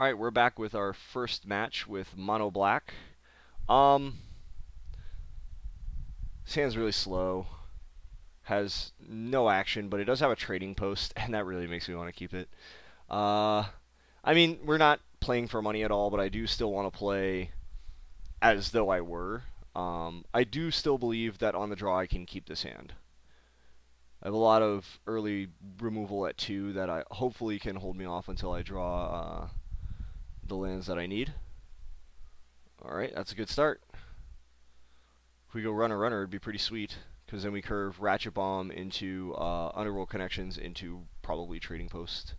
All right, we're back with our first match with Mono Black. Um, this hand's really slow, has no action, but it does have a trading post, and that really makes me want to keep it. Uh, I mean, we're not playing for money at all, but I do still want to play as though I were. I do still believe that on the draw I can keep this hand. I have a lot of early removal at 2 that I hopefully can hold me off until I draw the lands that I need. Alright, that's a good start. If we go runner, it'd be pretty sweet, because then we curve Ratchet Bomb into Underworld Connections into probably Trading Post.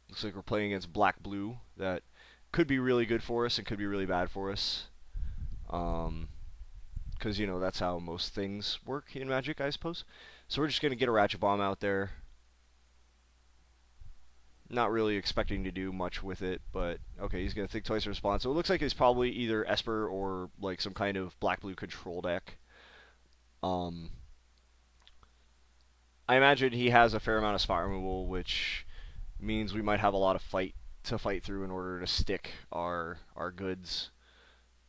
Looks like we're playing against black-blue. That could be really good for us and could be really bad for us. Because, you know, that's how most things work in Magic, I suppose. So we're just going to get a Ratchet Bomb out there. Not really expecting to do much with it, but okay, he's going to think twice in response. So it looks like he's probably either Esper or like some kind of black-blue control deck. I imagine he has a fair amount of spot removal, which means we might have a lot of fight to fight through in order to stick our goods.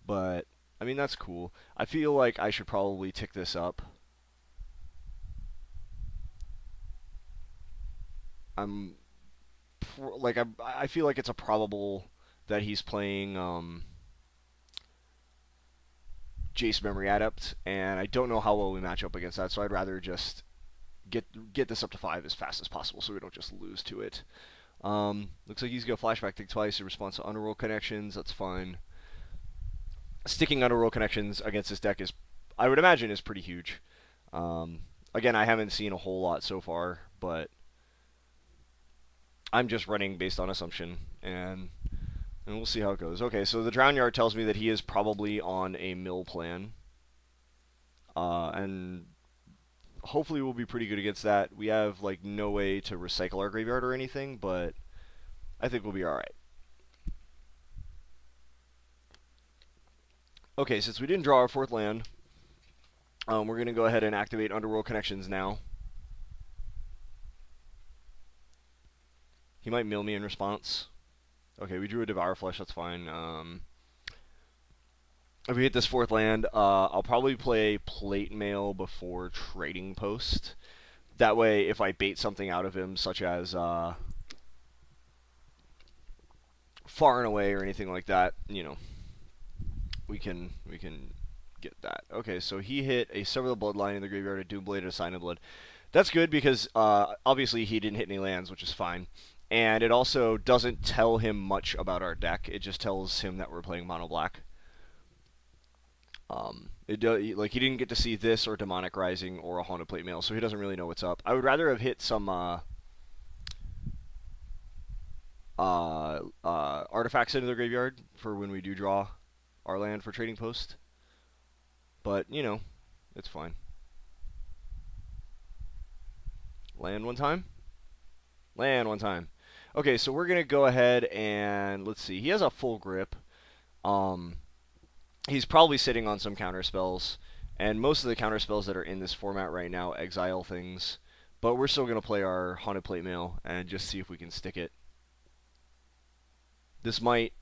But I mean, that's cool. I feel like I should probably tick this up. I'm like I feel like it's a probable that he's playing Jace Memory Adept, and I don't know how well we match up against that, so I'd rather just get this up to 5 as fast as possible so we don't just lose to it. Looks like he's going to flashback think twice in response to Underworld Connections. That's fine. Sticking Underworld Connections against this deck is, I would imagine, is pretty huge. Again, I haven't seen a whole lot so far, but I'm just running based on assumption, and we'll see how it goes. Okay, so the Drown Yard tells me that he is probably on a mill plan, and hopefully we'll be pretty good against that. We have like no way to recycle our graveyard or anything, but I think we'll be alright. Okay, since we didn't draw our 4th land, we're going to go ahead and activate Underworld Connections now. He might mill me in response. Okay, we drew a Devour Flesh, that's fine. If we hit this 4th land, I'll probably play Plate Mail before Trading Post. That way, if I bait something out of him, such as Far and Away or anything like that, you know, we can get that. Okay, so he hit a Sever the Bloodline in the graveyard, a Doomblade, and a Sign of Blood. That's good because obviously he didn't hit any lands, which is fine. And it also doesn't tell him much about our deck. It just tells him that we're playing mono black. Like he didn't get to see this or Demonic Rising or a Haunted Plate Mail, so he doesn't really know what's up. I would rather have hit some artifacts into the graveyard for when we do draw our land for Trading Post. But, you know, it's fine. Land one time? Land one time. Okay, so we're going to go ahead and, let's see, he has a full grip. He's probably sitting on some counter spells, and most of the counter spells that are in this format right now exile things. But we're still going to play our Haunted Plate Mail and just see if we can stick it. This might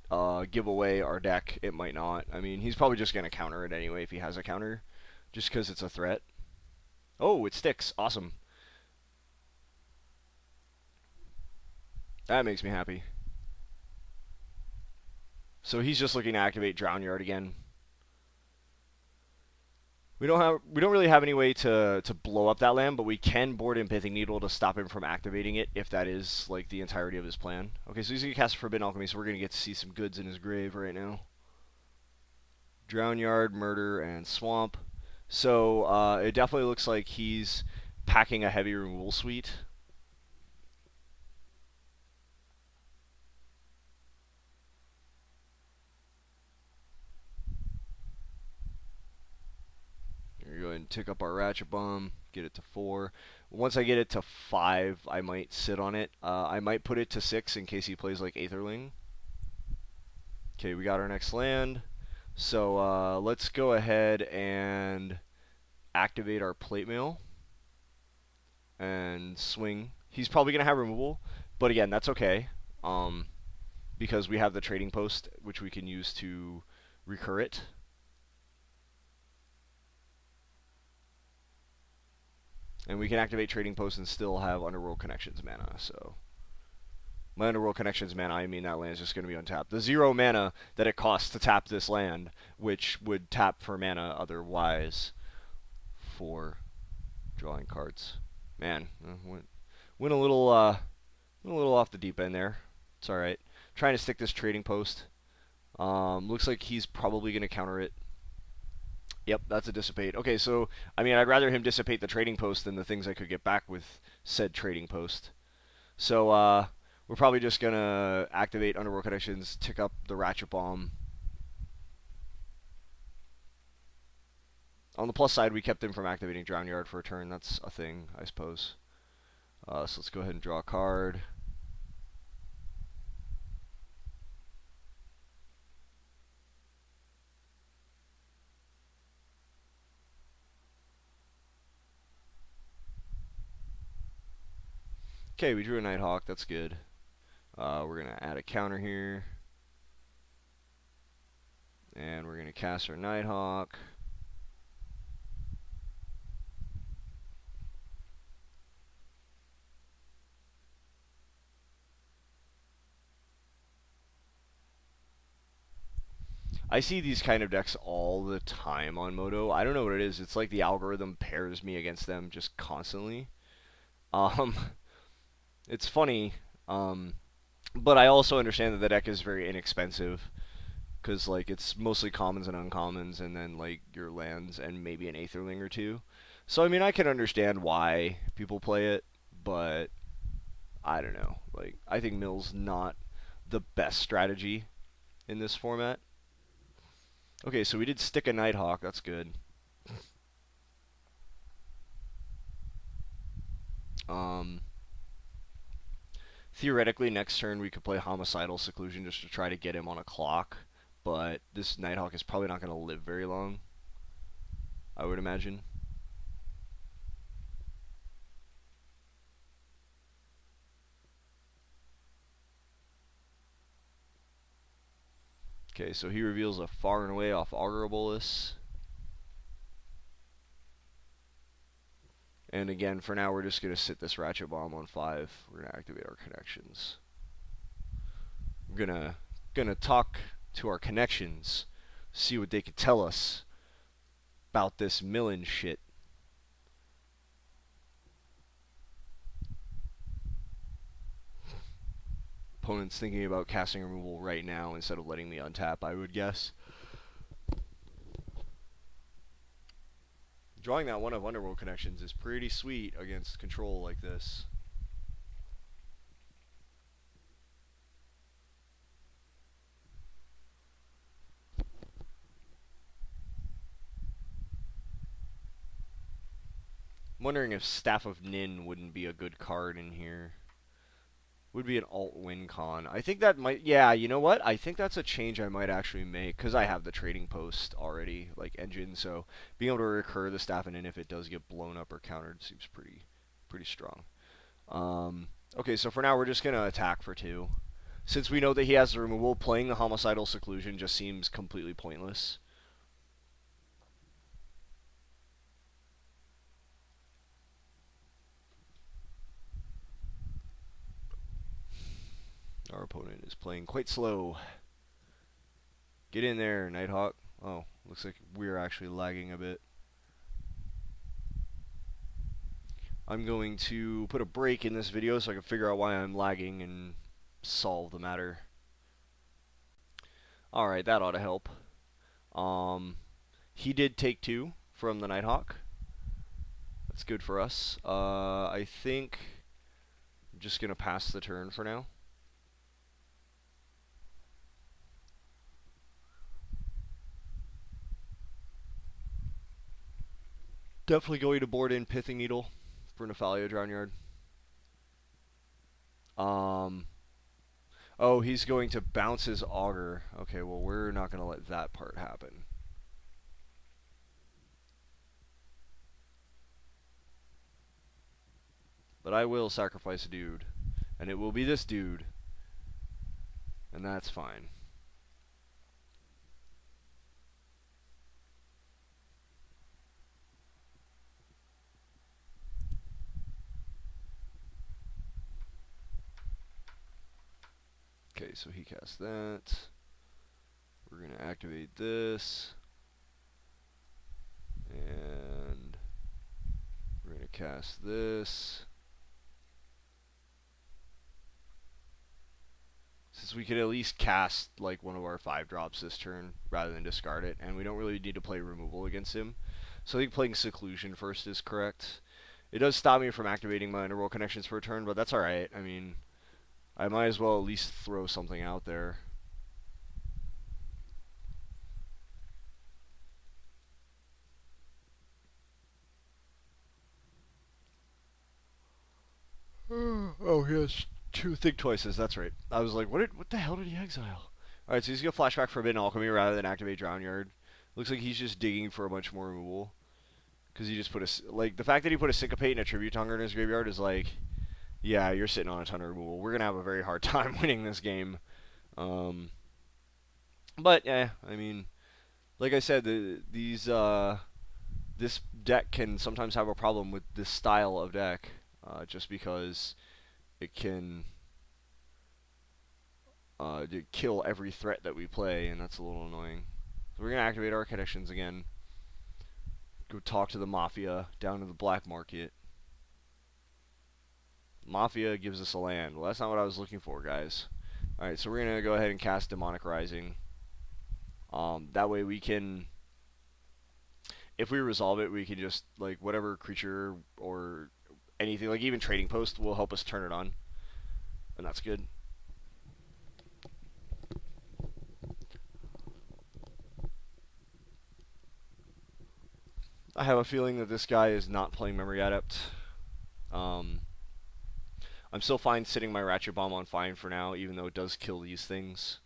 give away our deck. It might not. I mean, he's probably just going to counter it anyway if he has a counter, just because it's a threat. Oh, it sticks. Awesome. That makes me happy. So he's just looking to activate Drown Yard again. We don't really have any way to blow up that land, but we can board in Pithing Needle to stop him from activating it if that is like the entirety of his plan. Okay, so he's gonna cast Forbidden Alchemy, so we're gonna get to see some goods in his grave right now. Drown Yard, Murder, and Swamp. So it definitely looks like he's packing a heavy removal suite. We're going to tick up our Ratchet Bomb, get it to 4. Once I get it to 5, I might sit on it. I might put it to 6 in case he plays like Aetherling. Okay, we got our next land. So let's go ahead and activate our Plate Mail and and swing. He's probably going to have removal, but again, that's okay. Because we have the trading post, which we can use to recur it. And we can activate trading post and still have Underworld Connections mana, so... My Underworld Connections mana, I mean that land is just going to be untapped. The 0 mana that it costs to tap this land, which would tap for mana otherwise for drawing cards. Man, went a little off the deep end there. It's all right. Trying to stick this trading post. Looks like he's probably going to counter it. Yep, that's a dissipate. Okay, so I mean, I'd rather him dissipate the trading post than the things I could get back with said trading post. So we're probably just gonna activate Underworld Connections, tick up the Ratchet Bomb. On the plus side, we kept him from activating Drown Yard for a turn. That's a thing, I suppose. So let's go ahead and draw a card. Okay, we drew a Nighthawk. That's good. We're going to add a counter here. And we're going to cast our Nighthawk. I see these kind of decks all the time on Moto. I don't know what it is. It's like the algorithm pairs me against them just constantly. It's funny, but I also understand that the deck is very inexpensive. Because, like, it's mostly commons and uncommons, and then, like, your lands and maybe an Aetherling or two. So, I mean, I can understand why people play it, but I don't know. Like, I think Mill's not the best strategy in this format. Okay, so we did stick a Nighthawk. That's good. Theoretically, next turn we could play Homicidal Seclusion just to try to get him on a clock. But this Nighthawk is probably not going to live very long, I would imagine. Okay, so he reveals a Far and Away off Augur Bolus. And again, for now, we're just going to sit this Ratchet Bomb on 5. We're going to activate our connections. We're gonna talk to our connections, see what they could tell us about this Millen shit. Opponent's thinking about casting removal right now instead of letting me untap, I would guess. Drawing that one of Underworld Connections is pretty sweet against control like this. I'm wondering if Staff of Nin wouldn't be a good card in here. Would be an alt win con. I think that might, yeah, you know what? I think that's a change I might actually make, because I have the trading post already, like engine, so being able to recur the Staff of Nin if it does get blown up or countered seems pretty strong. Okay, so for now we're just going to attack for 2. Since we know that he has the removal, playing the Homicidal Seclusion just seems completely pointless. Our opponent is playing quite slow. Get in there, Nighthawk. Oh, looks like we're actually lagging a bit. I'm going to put a break in this video so I can figure out why I'm lagging and solve the matter. Alright, that ought to help. He did take 2 from the Nighthawk. That's good for us. I think I'm just going to pass the turn for now. Definitely going to board in Pithing Needle for Nephalia Drown Yard. Oh, he's going to bounce his Augur. Okay, well, we're not going to let that part happen. But I will sacrifice a dude. And it will be this dude. And that's fine. Okay, so he casts that. We're going to activate this. And we're going to cast this. Since we could at least cast like one of our 5-drops this turn rather than discard it, and we don't really need to play removal against him. So I think playing Seclusion first is correct. It does stop me from activating my Underworld Connections for a turn, but that's alright. I mean, I might as well at least throw something out there. Oh, yes. Two Think Twices, that's right. I was like, what the hell did he exile? Alright, so he's going to flashback Forbidden Alchemy rather than activate Drown Yard. Looks like he's just digging for a bunch more removal. Because he just put a... Like, the fact that he put a Syncopate and a Tribute Tonguer in his graveyard is like... Yeah, you're sitting on a ton of removal. We're going to have a very hard time winning this game. But, yeah, I mean... Like I said, this deck can sometimes have a problem with this style of deck. Just because it can... kill every threat that we play, and that's a little annoying. So we're going to activate our connections again. Go talk to the Mafia down in the black market. Mafia gives us a land. Well, that's not what I was looking for, guys. Alright, so we're going to go ahead and cast Demonic Rising. That way we can... If we resolve it, we can just, like, whatever creature or anything, like even Trading Post will help us turn it on. And that's good. I have a feeling that this guy is not playing Memory Adept. I'm still fine sitting my Ratchet Bomb on fine for now, even though it does kill these things.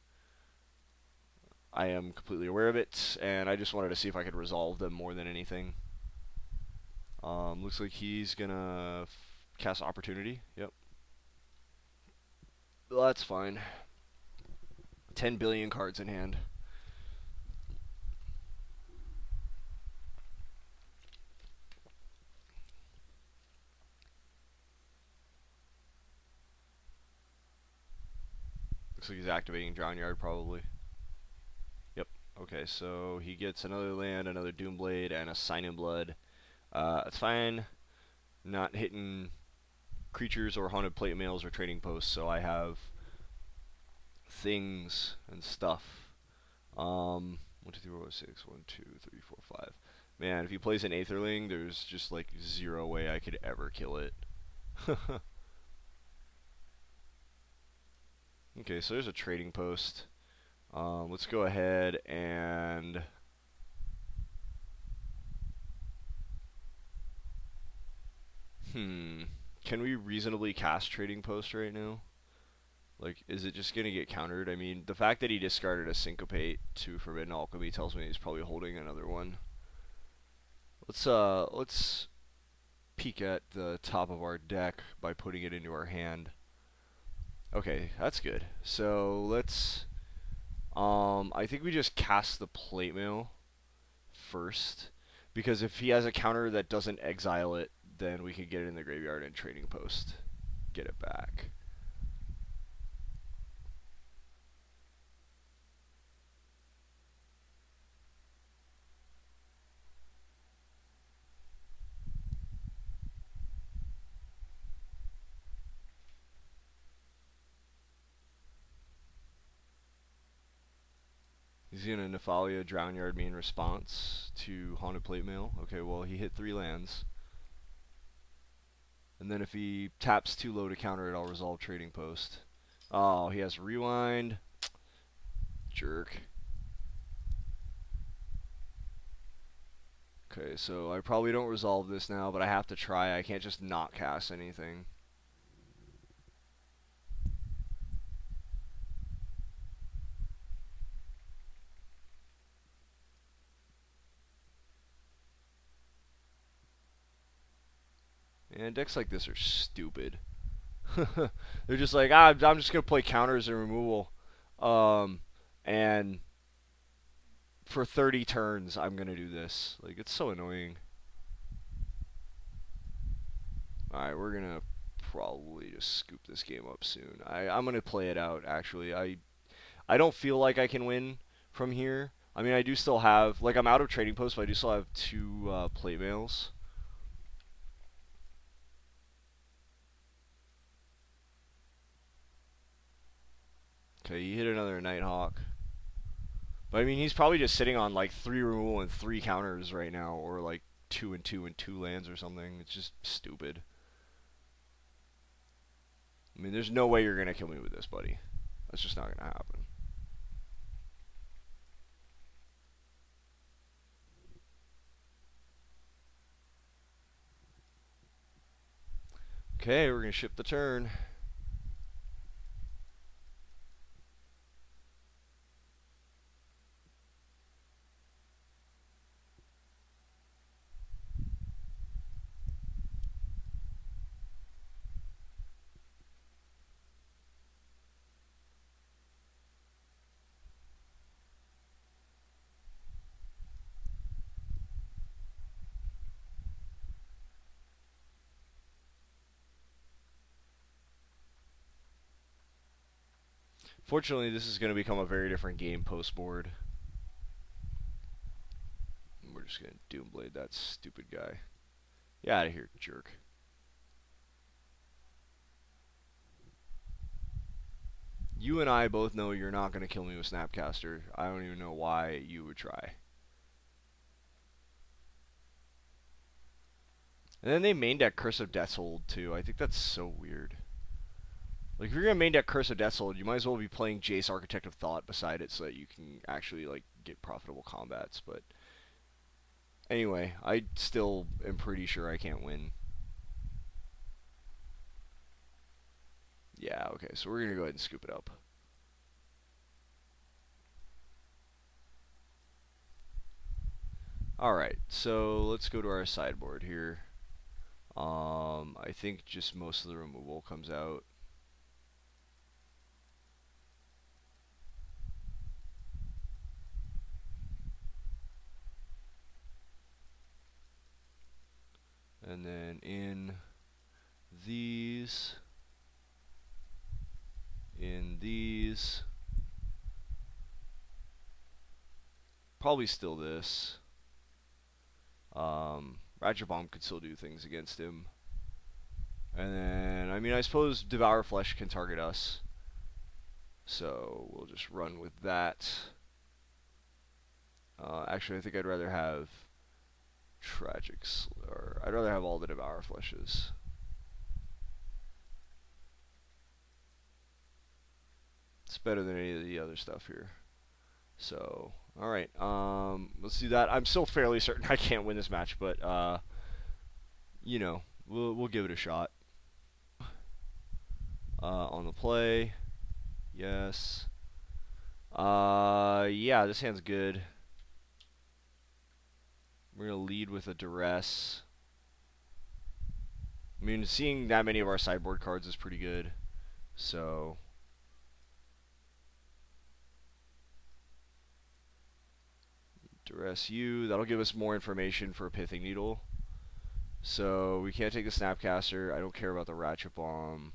I am completely aware of it, and I just wanted to see if I could resolve them more than anything. Looks like he's gonna cast Opportunity. Yep. Well, that's fine. 10 billion cards in hand. Looks like he's activating Drown Yard, probably. Yep. Okay, so he gets another land, another Doomblade, and a Sign in Blood. That's fine. Not hitting creatures or haunted plate mails or trading posts, so I have things and stuff. 1, 2, 3, 4, 5, 6. 1, 2, 3, 4, 5. Man, if he plays an Aetherling, there's just like zero way I could ever kill it. Okay, so there's a trading post. Let's go ahead and... Can we reasonably cast Trading Post right now? Like, is it just gonna get countered? I mean, the fact that he discarded a Syncopate to Forbidden Alchemy tells me he's probably holding another one. Let's peek at the top of our deck by putting it into our hand. Okay, that's good. So let's... I think we just cast the Plate Mail first, because if he has a counter that doesn't exile it, then we can get it in the graveyard and Trading Post. Get it back. He's gonna Nephalia Drown Yard me in response to Haunted Plate Mail. Okay, well he hit 3 lands. And then if he taps too low to counter it, I'll resolve Trading Post. Oh, he has Rewind. Jerk. Okay, so I probably don't resolve this now, but I have to try. I can't just not cast anything. And decks like this are stupid. They're just like, I'm just gonna play counters and removal, um, and for 30 turns I'm gonna do this. Like, it's so annoying. All right, we're gonna probably just scoop this game up soon. I'm gonna play it out. Actually, I don't feel like I can win from here. I mean, I do still have, like, I'm out of trading posts, but I do still have 2 plate mails. Okay, you hit another Nighthawk. But I mean, he's probably just sitting on like 3 removal and 3 counters right now, or like 2 and 2 and 2 lands or something. It's just stupid. I mean, there's no way you're gonna kill me with this, buddy. That's just not gonna happen. Okay, we're gonna ship the turn. Fortunately, this is gonna become a very different game post board. We're just gonna Doomblade that stupid guy. Get out of here, jerk. You and I both know you're not gonna kill me with Snapcaster. I don't even know why you would try. And then they main deck Curse of Death's Hold too. I think that's so weird. Like, if you're gonna main deck Curse of Death's Hold, you might as well be playing Jace Architect of Thought beside it so that you can actually, like, get profitable combats. But anyway, I still am pretty sure I can't win. Yeah, okay, so we're gonna go ahead and scoop it up. Alright, so let's go to our sideboard here. I think just most of the removal comes out. And then in these, probably still this. Ratchet Bomb could still do things against him. And then, I mean, I suppose Devour Flesh can target us. So we'll just run with that. Actually, I think I'd rather have or I'd rather have all the Devour Fleshes. It's better than any of the other stuff here. So, alright, let's do that. I'm still fairly certain I can't win this match, but, you know, we'll give it a shot. On the play, yes. Yeah, this hand's good. We're going to lead with a Duress. I mean, seeing that many of our sideboard cards is pretty good. So, Duress you. That'll give us more information for a Pithing Needle. So, we can't take the Snapcaster. I don't care about the Ratchet Bomb,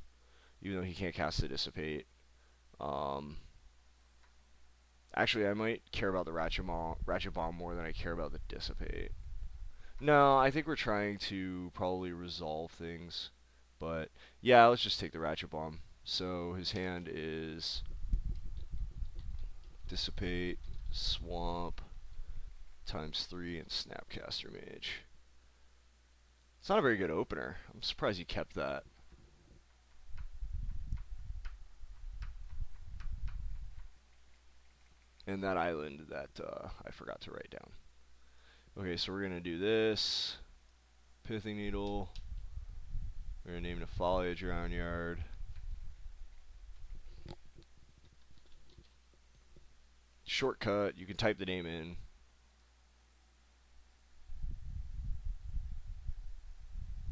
even though he can't cast the Dissipate. Actually, I might care about the Ratchet Bomb more than I care about the Dissipate. No, I think we're trying to probably resolve things. But, yeah, let's just take the Ratchet Bomb. So, his hand is Dissipate, Swamp, ×3, and Snapcaster Mage. It's not a very good opener. I'm surprised he kept that. And that island that I forgot to write down. Okay, so we're going to do this. Pithing Needle. We're going to name the Foliage Roundyard. Shortcut. You can type the name in.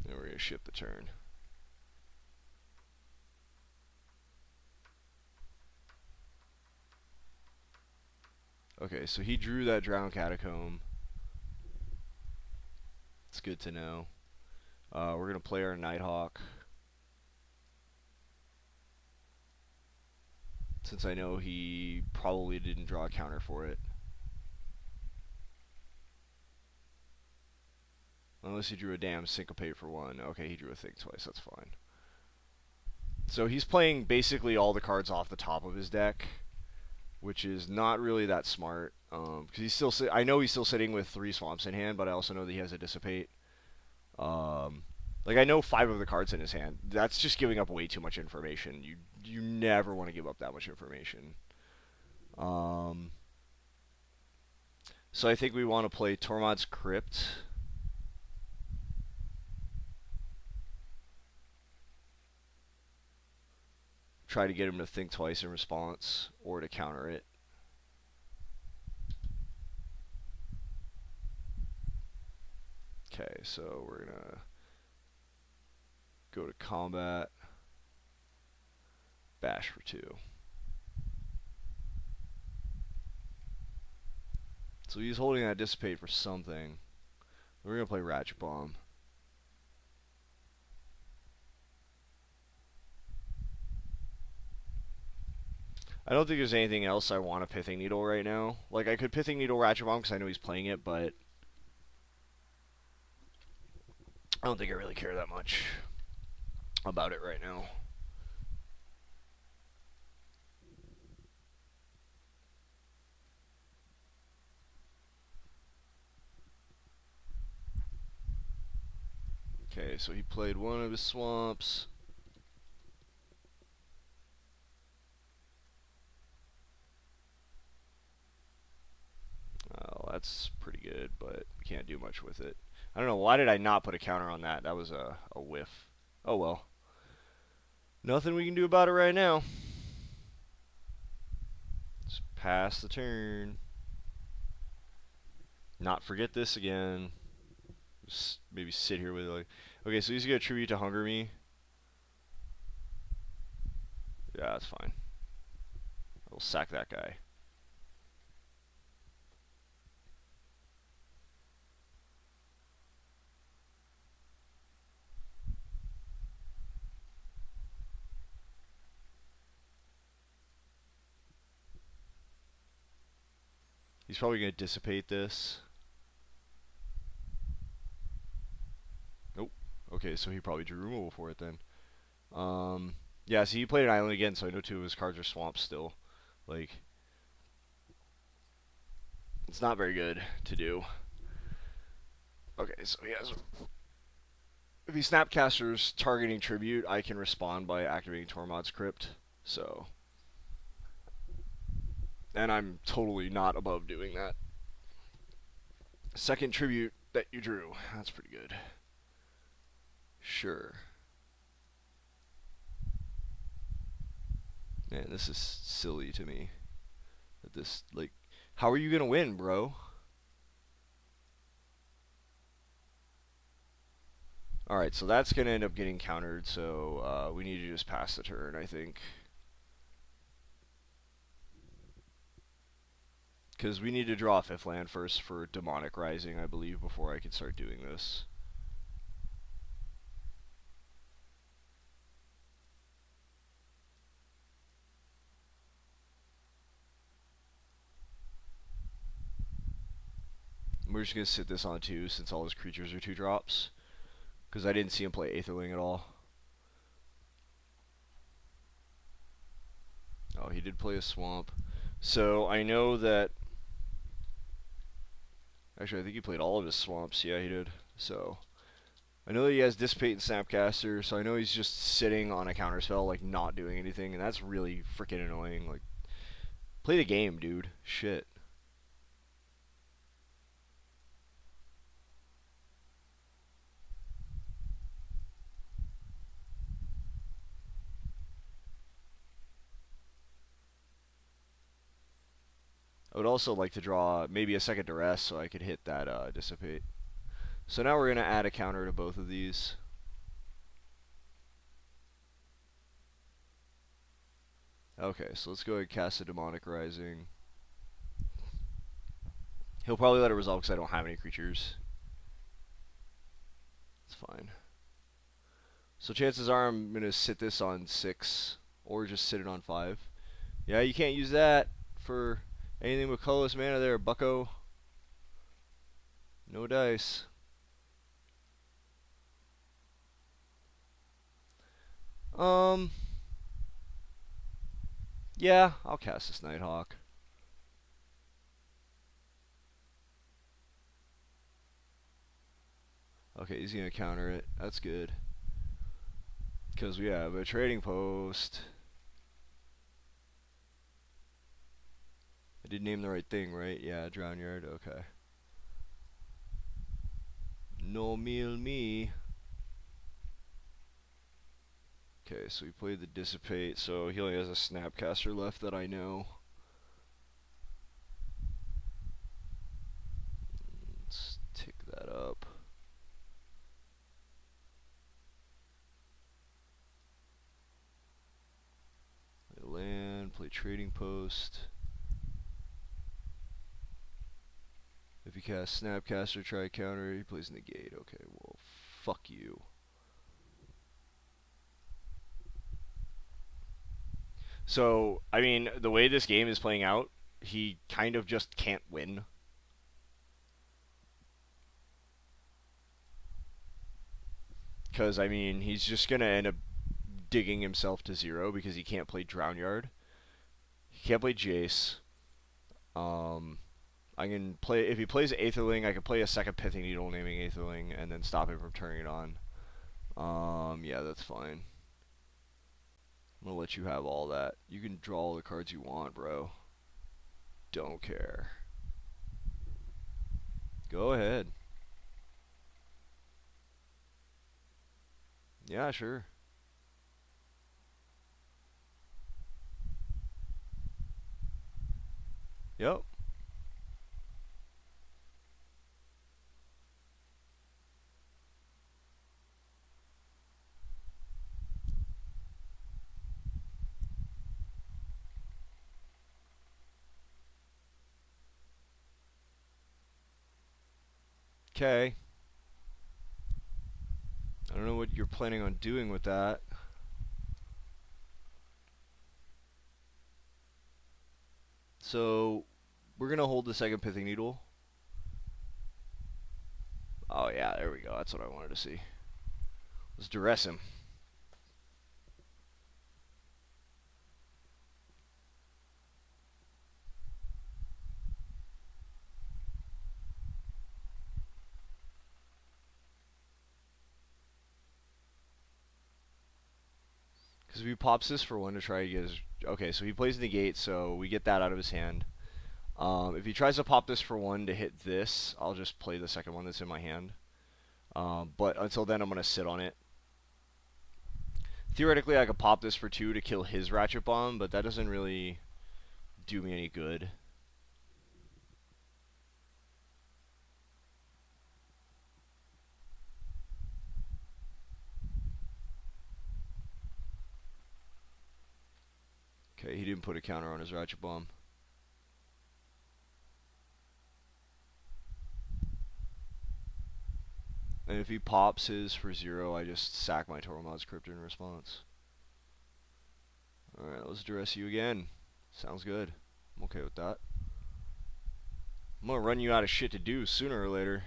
And we're going to ship the turn. Okay, so he drew that Drowned Catacomb. It's good to know. We're going to play our Nighthawk. Since I know he probably didn't draw a counter for it. Unless he drew a damn Syncopate for one. Okay, he drew a Think Twice, that's fine. So he's playing basically all the cards off the top of his deck, which is not really that smart. Because he's still, I know he's still sitting with 3 Swamps in hand, but I also know that he has a Dissipate. Like I know 5 of the cards in his hand. That's just giving up way too much information. You never want to give up that much information. So I think we want to play Tormod's Crypt. Try to get him to think twice in response or to counter it. Okay, so we're going to go to combat. Bash for 2. So he's holding that Dissipate for something. We're going to play Ratchet Bomb. I don't think there's anything else I want a Pithing Needle right now. Like, I could Pithing Needle Ratchet Bomb because I know he's playing it, but I don't think I really care that much about it right now. Okay, so he played one of his swamps. Well, that's pretty good, but we can't do much with it. I don't know, why did I not put a counter on that? That was a whiff. Oh well. Nothing we can do about it right now. Just pass the turn. Not forget this again. Just maybe sit here with it like... Okay, so he's going to tribute to Hunger Me. Yeah, that's fine. I will sack that guy. He's probably going to dissipate this. Nope. Okay, so he probably drew removal for it then. Yeah, so he played an island again, so I know 2 of his cards are swamps still. Like, it's not very good to do. Okay, so he has... If he Snapcaster's targeting Tribute, I can respond by activating Tormod's Crypt. So... And I'm totally not above doing that. Second Tribute that you drew. That's pretty good. Sure. Man, this is silly to me. That this, like... How are you going to win, bro? Alright, so that's going to end up getting countered, so we need to just pass the turn, I think. Because we need to draw a 5th land first for Demonic Rising, I believe, before I can start doing this. We're just going to sit this on 2 since all his creatures are 2 drops. Because I didn't see him play Aetherling at all. Oh, he did play a Swamp. So I know that... Actually, I think he played all of his Swamps. Yeah, he did. So I know that he has Dissipate and Snapcaster, so I know he's just sitting on a counterspell, like not doing anything, and that's really freaking annoying. Like, play the game, dude. Shit. I would also like to draw maybe a second Duress so I could hit that Dissipate. So now we're going to add a counter to both of these. Okay, so let's go ahead and cast a Demonic Rising. He'll probably let it resolve because I don't have any creatures. It's fine. So chances are I'm going to sit this on 6, or just sit it on 5. Yeah, you can't use that for anything with colorless mana there, bucko. No dice. Yeah, I'll cast this Nighthawk. Okay, he's going to counter it. That's good. Because we have a trading post. I did name the right thing, right? Yeah, Drown Yard. Okay. No meal me. Okay, so we played the Dissipate, so he only has a Snapcaster left that I know. Let's tick that up. Play land, play Trading Post. If he casts Snapcaster, try counter, he plays Negate. Okay, well, fuck you. So, I mean, the way this game is playing out, he kind of just can't win. Because, I mean, he's just going to end up digging himself to 0 because he can't play Drown Yard. He can't play Jace. I can play, if he plays Aetherling, I can play a second Pithing Needle naming Aetherling and then stop him from turning it on. Yeah, that's fine. I'm gonna let you have all that. You can draw all the cards you want, bro. Don't care. Go ahead. Yeah, sure. Yep. Okay. I don't know what you're planning on doing with that. So, we're gonna hold the second Pithing Needle. Oh yeah, there we go. That's what I wanted to see. Let's duress him. Because if he pops this for 1 to try to get his... Okay, so he plays Negate, so we get that out of his hand. If he tries to pop this for 1 to hit this, I'll just play the second one that's in my hand. But until then, I'm going to sit on it. Theoretically, I could pop this for 2 to kill his Ratchet Bomb, but that doesn't really do me any good. Okay, he didn't put a counter on his Ratchet Bomb. And if he pops his for 0, I just sack my Tormod's Crypt in response. Alright, let's duress you again. Sounds good. I'm okay with that. I'm gonna run you out of shit to do sooner or later.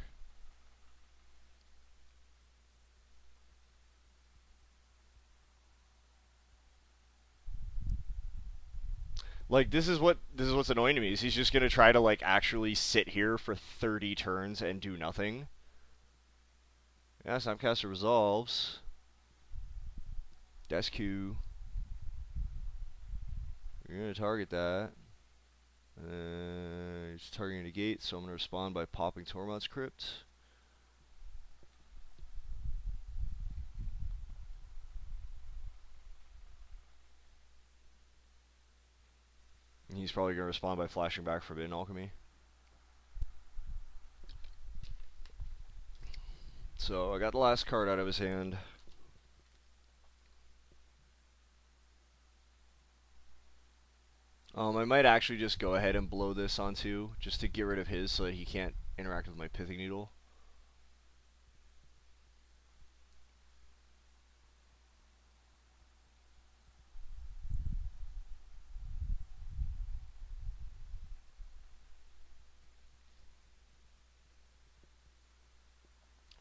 Like this is what's annoying to me is he's just gonna try to like actually sit here for 30 turns and do nothing. Yeah, Snapcaster resolves. Desk Q. You're gonna target that. He's targeting the gate, so I'm gonna respond by popping Tormod's Crypt. And he's probably gonna respond by flashing back Forbidden Alchemy. So I got the last card out of his hand. I might actually just go ahead and blow this onto, just to get rid of his so that he can't interact with my pithing needle.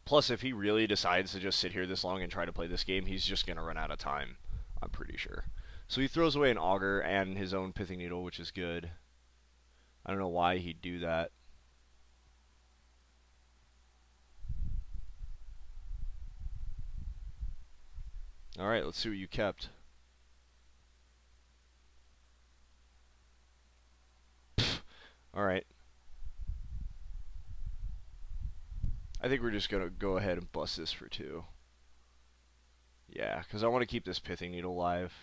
Plus, if he really decides to just sit here this long and try to play this game, he's just going to run out of time, I'm pretty sure. So he throws away an auger and his own pithing needle, which is good. I don't know why he'd do that. Alright, let's see what you kept. Alright. I think we're just going to go ahead and bust this for 2. Yeah, because I want to keep this pithing needle alive.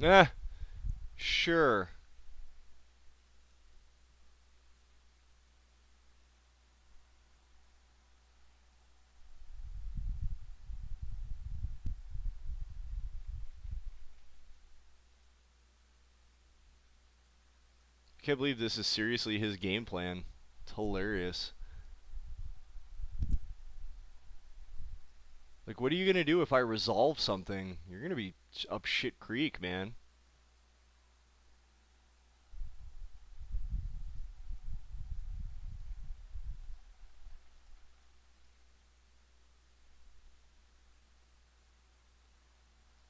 Eh, sure. I can't believe this is seriously his game plan. It's hilarious. Like, what are you going to do if I resolve something? You're going to be up shit creek, man.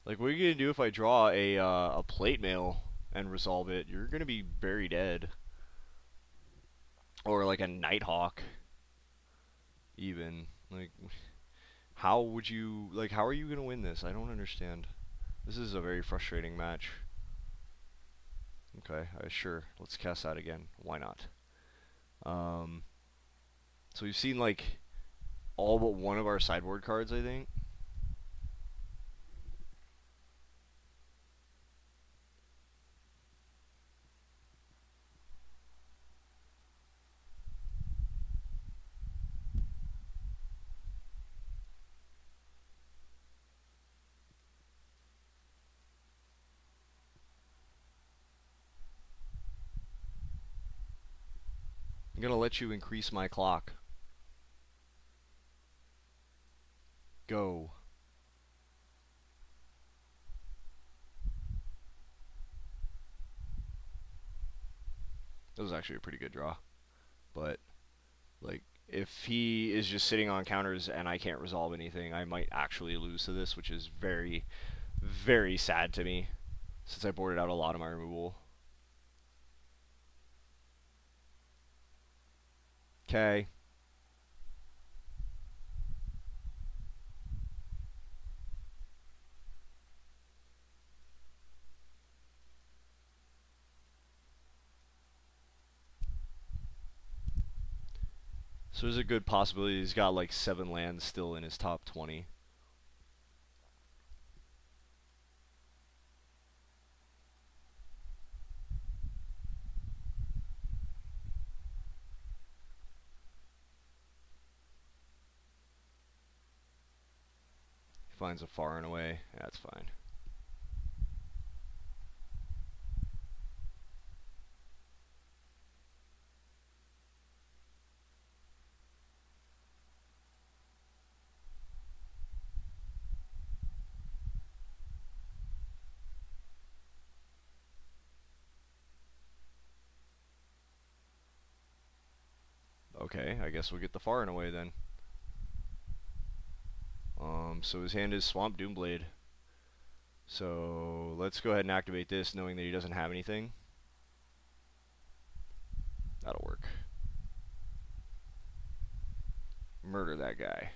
Like, what are you going to do if I draw a plate mail and resolve it? You're going to be very dead. Or like a Nighthawk, even. Like, how would you, like, how are you going to win this? I don't understand. This is a very frustrating match. Okay, sure. Let's cast that again. Why not? Um, so we've seen, like, all but one of our sideboard cards, I think. I'm going to let you increase my clock. Go. That was actually a pretty good draw. But, like, if he is just sitting on counters and I can't resolve anything, I might actually lose to this, which is very, very sad to me, since I boarded out a lot of my removal. Okay. So there's a good possibility he's got like 7 lands still in his top 20. He finds a far and away. That's fine. Okay, I guess we'll get the far and away then. So his hand is Swamp Doomblade. So let's go ahead and activate this, knowing that he doesn't have anything. That'll work. murder that guy.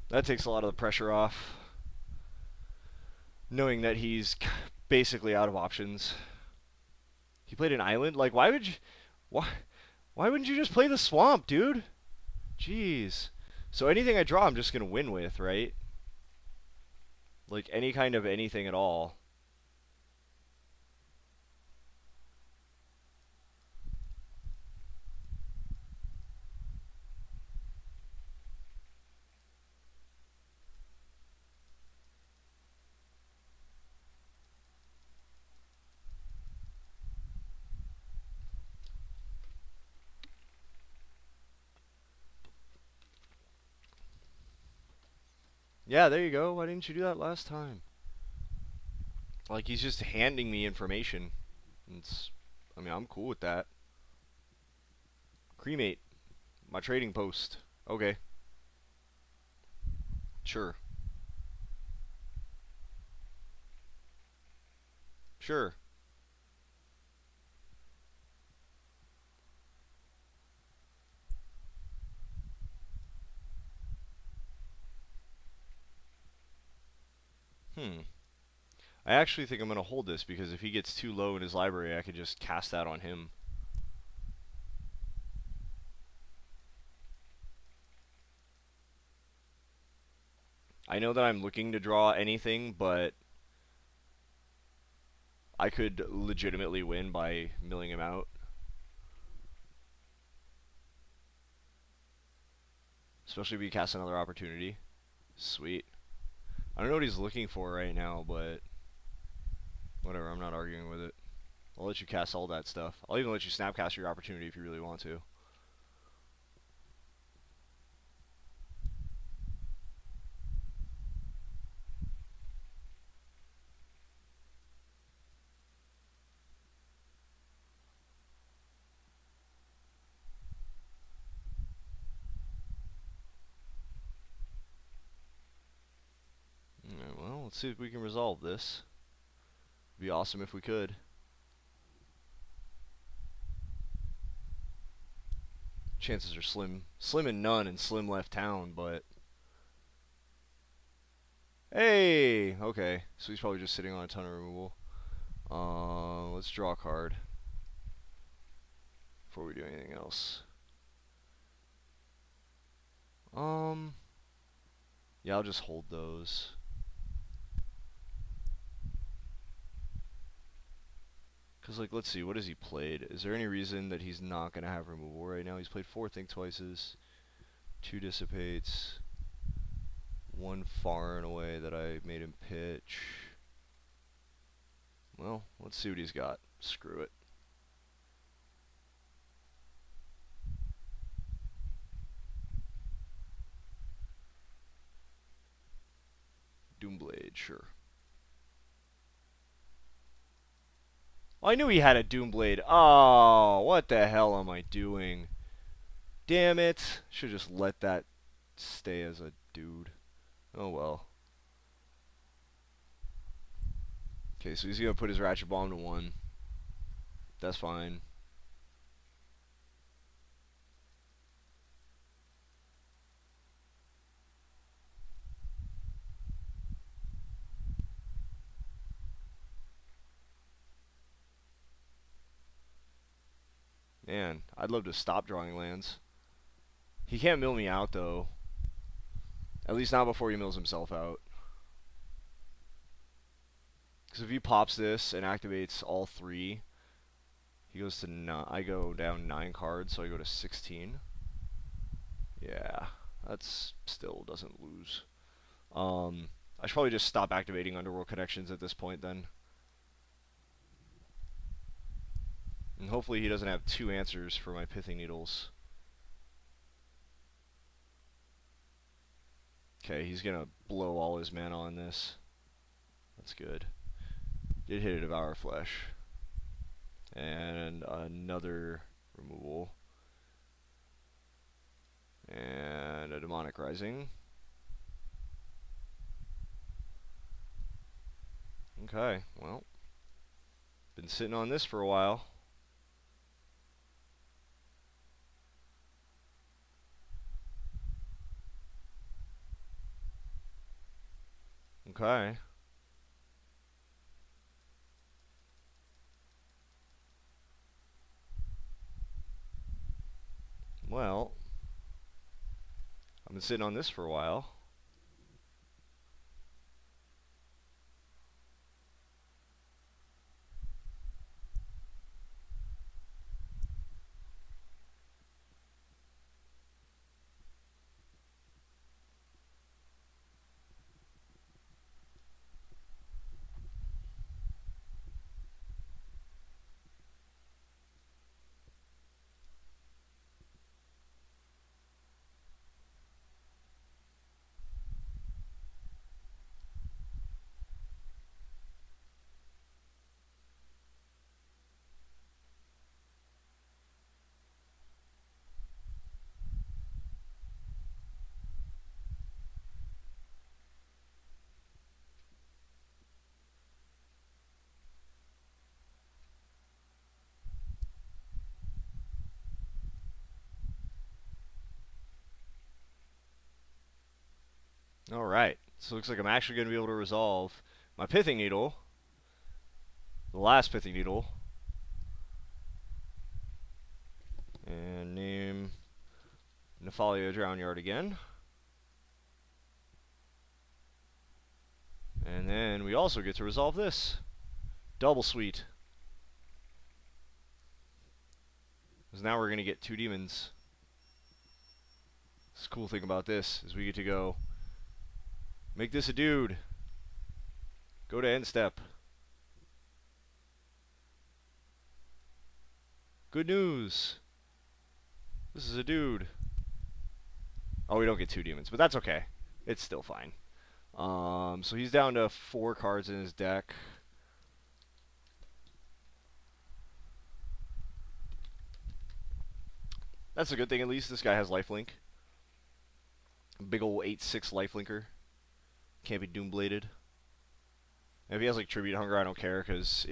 That takes a lot of the pressure off, knowing that he's basically out of options. He played an island? Like, why would you... Why wouldn't you just play the swamp, dude? Jeez. So anything I draw, I'm just going to win with, right? Like, any kind of anything at all. Yeah, there you go. Why didn't you do that last time? Like, he's just handing me information. I mean, I'm cool with that. Cremate. My trading post. Okay. Sure. Sure. Hmm. I actually think I'm going to hold this because if he gets too low in his library, I could just cast that on him. I know that I'm looking to draw anything, but I could legitimately win by milling him out. Especially if he casts another opportunity. Sweet. I don't know what he's looking for right now, but whatever, I'm not arguing with it. I'll let you cast all that stuff. I'll even let you snapcast your opportunity if you really want to. Alright, well, let's see if we can resolve this. It'd be awesome if we could. Chances are slim. Slim and none and Slim left town, but... Hey! Okay, so he's probably just sitting on a ton of removal. Let's draw a card before we do anything else. Yeah, I'll just hold those. Because, like, let's see, what has he played? Is there any reason that he's not going to have removal right now? He's played 4 Think Twices, 2 Dissipates, 1 Far and Away that I made him pitch. Well, let's see what he's got. Screw it. Doomblade, sure. Well, I knew he had a Doomblade. Oh, what the hell am I doing? Damn it. Should just let that stay as a dude. Oh well. Okay, so he's going to put his Ratchet Bomb to 1. That's fine. Man, I'd love to stop drawing lands. He can't mill me out, though. At least not before he mills himself out. Because if he pops this and activates all 3, he goes to 9. I go down 9 cards, so I go to 16. Yeah, that's still doesn't lose. I should probably just stop activating Underworld Connections at this point, then. And hopefully he doesn't have 2 answers for my Pithing Needles. Okay, he's going to blow all his mana on this. That's good. Did hit a Devour Flesh. And another removal. And a Demonic Rising. Okay, well. Been sitting on this for a while. Okay. Well, I've been sitting on this for a while. Alright, so it looks like I'm actually going to be able to resolve my Pithing Needle, the last Pithing Needle, and name Nephalia Drownyard again. And then we also get to resolve this. Double sweet. Because now we're going to get 2 demons. This cool thing about this is we get to go make this a dude. Go to end step. Good news. This is a dude. Oh, we don't get 2 demons, but that's okay. It's still fine. So he's down to 4 cards in his deck. That's a good thing, at least. This guy has lifelink. Big ol' 8/6 lifelinker. Can't be doombladed. If he has like Tribute Hunger, I don't care, because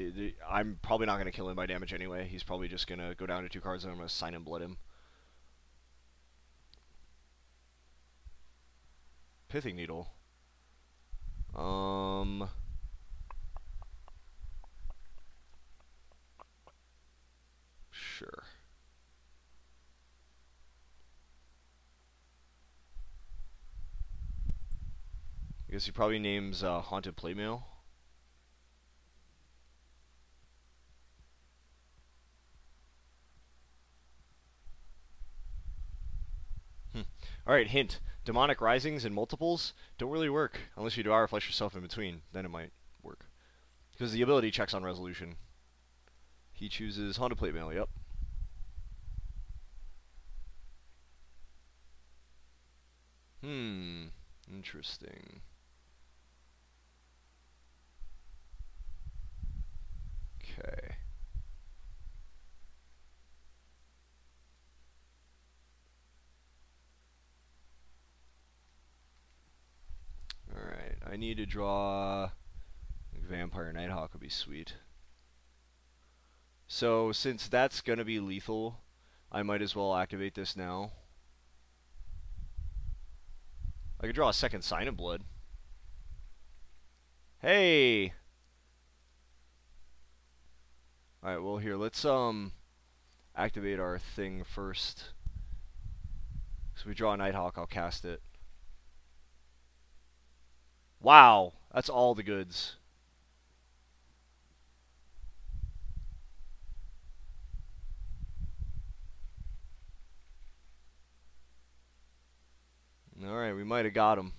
I'm probably not going to kill him by damage anyway. He's probably just going to go down to 2 cards and I'm going to sign and blood him. Pithing Needle. Sure. I guess he probably names Haunted Playmail. Alright, hint. Demonic Risings and multiples don't really work unless you Devour Flesh yourself in between. Then it might work. Because the ability checks on resolution. He chooses Haunted Playmail, yep. Interesting. Okay. Alright, I need to draw Vampire Nighthawk would be sweet. So, since that's gonna be lethal, I might as well activate this now. I could draw a second Sign of Blood. Hey! Alright, well here, let's activate our thing first. So we draw a Nighthawk, I'll cast it. Wow! That's all the goods. Alright, we might have got him.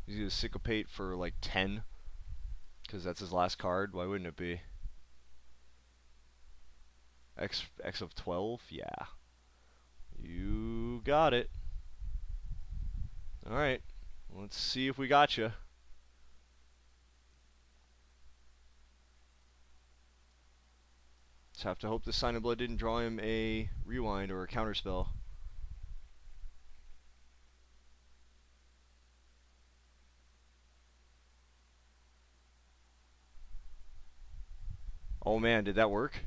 He's gonna Syncopate for like 10. Because that's his last card. Why wouldn't it be? X of 12? Yeah. You got it. Alright. Let's see if we got you. Just have to hope the Sign of Blood didn't draw him a rewind or a counterspell. Oh man, did that work?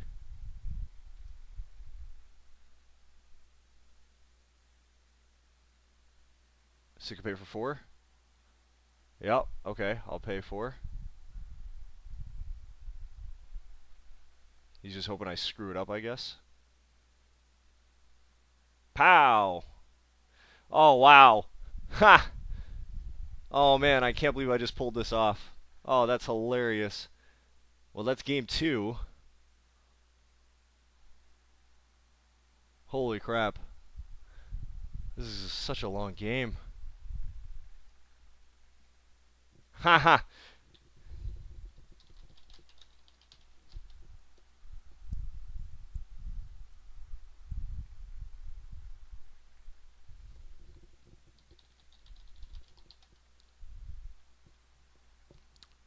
So you can pay for 4? Yep, okay, I'll pay 4. He's just hoping I screw it up, I guess. Pow! Oh, wow. Ha! Oh, man, I can't believe I just pulled this off. Oh, that's hilarious. Well, that's game 2. Holy crap. This is such a long game. Haha!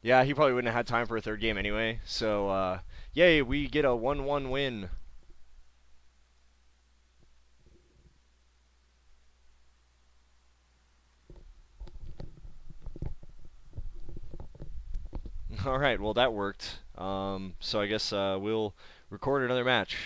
Yeah, he probably wouldn't have had time for a third game anyway. So, yay, we get a 1-1 win. All right, well that worked. So I guess we'll record another match.